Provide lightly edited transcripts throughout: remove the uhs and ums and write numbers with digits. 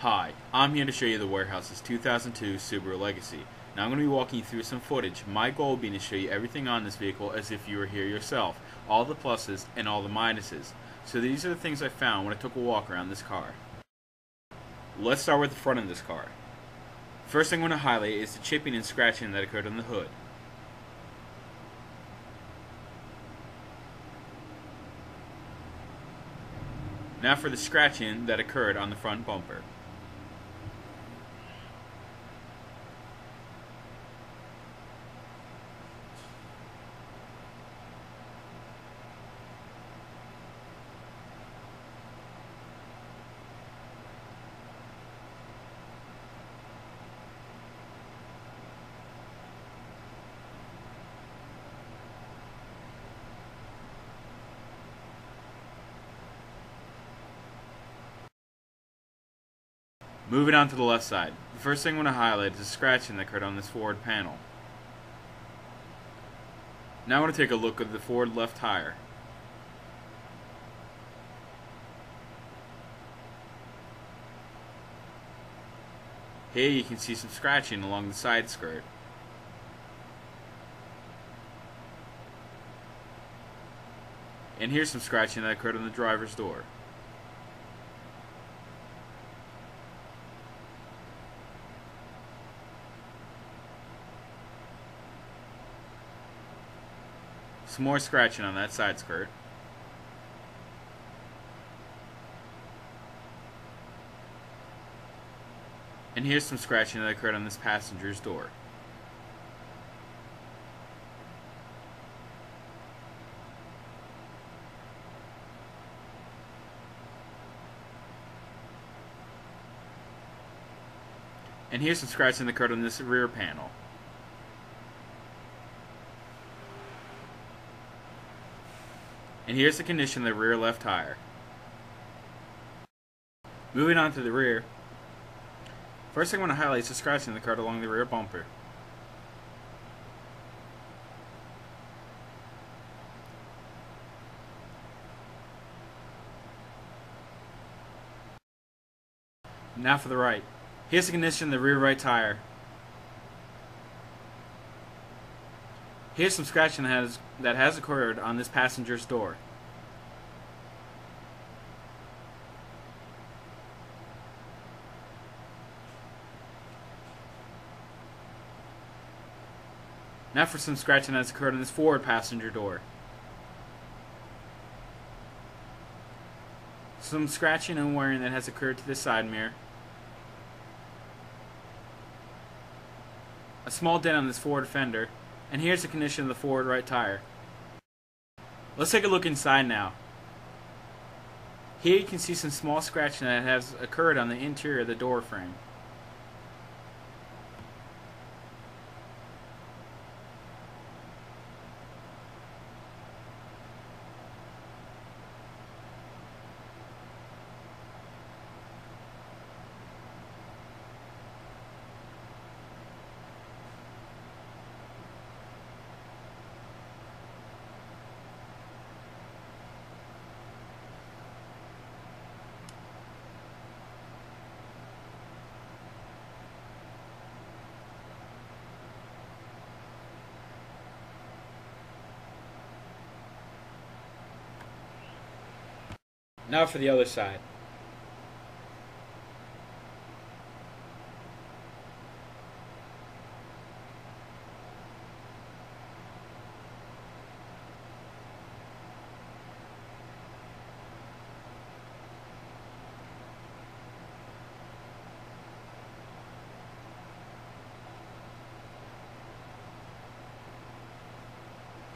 Hi, I'm here to show you the Warehouse's 2002 Subaru Legacy. Now I'm going to be walking you through some footage, my goal being to show you everything on this vehicle as if you were here yourself, all the pluses and all the minuses. So these are the things I found when I took a walk around this car. Let's start with the front of this car. First thing I want to highlight is the chipping and scratching that occurred on the hood. Now for the scratching that occurred on the front bumper. Moving on to the left side, the first thing I want to highlight is the scratching that occurred on this forward panel. Now I want to take a look at the forward left tire. Here you can see some scratching along the side skirt. And here's some scratching that occurred on the driver's door. Some more scratching on that side skirt. And here's some scratching that occurred on this passenger's door. And here's some scratching that occurred on this rear panel. And here's the condition of the rear left tire. Moving on to the rear. First thing I want to highlight is the scratching that occurred along the rear bumper. Now for the right. Here's the condition of the rear right tire. Here's some scratching that has occurred on this passenger's door. Now for some scratching that has occurred on this forward passenger door. Some scratching and wearing that has occurred to the side mirror. A small dent on this forward fender. And here's the condition of the forward right tire. Let's take a look inside now. Here you can see some small scratching that has occurred on the interior of the door frame. Now for the other side.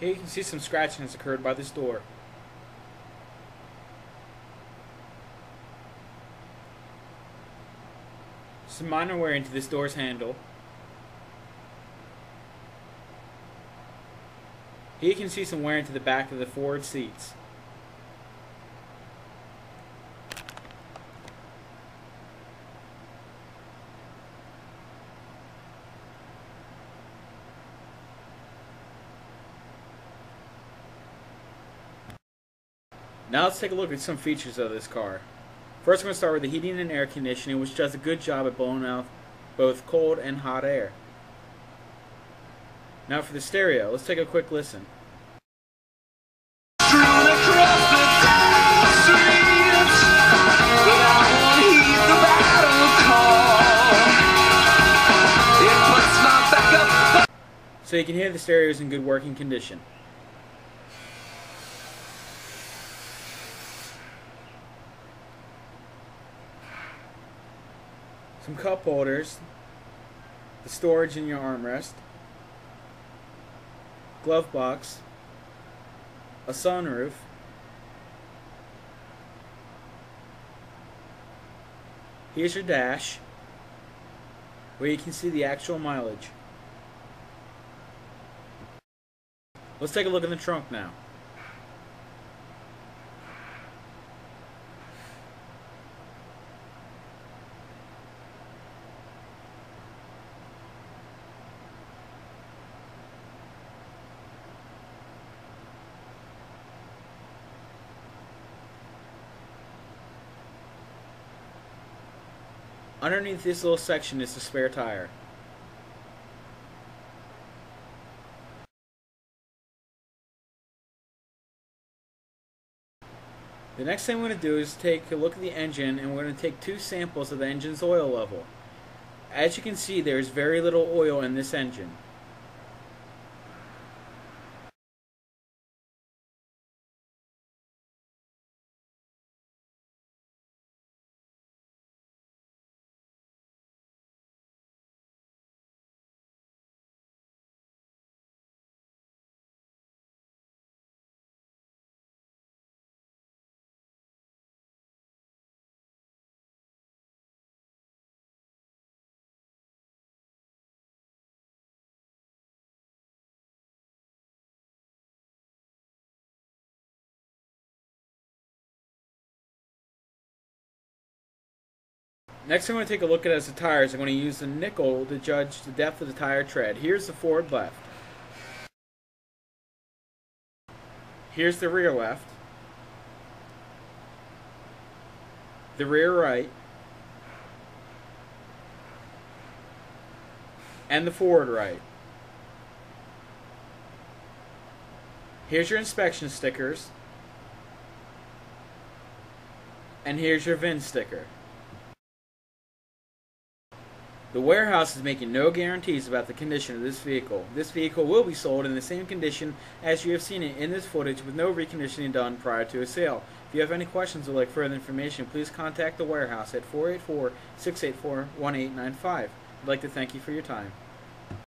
Here you can see some scratching has occurred by this door. Some minor wear into this door's handle. Here you can see some wear into the back of the forward seats. Now let's take a look at some features of this car. First, we're going to start with the heating and air conditioning, which does a good job at blowing out both cold and hot air. Now for the stereo, let's take a quick listen. So you can hear the stereo is in good working condition. Some cup holders, the storage in your armrest, glove box, a sunroof, here's your dash, where you can see the actual mileage. Let's take a look in the trunk now. Underneath this little section is the spare tire. The next thing we're going to do is take a look at the engine, and we're going to take 2 samples of the engine's oil level. As you can see, there is very little oil in this engine. Next thing I'm going to take a look at is the tires. I'm going to use the nickel to judge the depth of the tire tread. Here's the forward left. Here's the rear left. The rear right. And the forward right. Here's your inspection stickers. And here's your VIN sticker. The warehouse is making no guarantees about the condition of this vehicle. This vehicle will be sold in the same condition as you have seen it in this footage, with no reconditioning done prior to a sale. If you have any questions or would like further information, please contact the warehouse at 484-684-1895. I'd like to thank you for your time.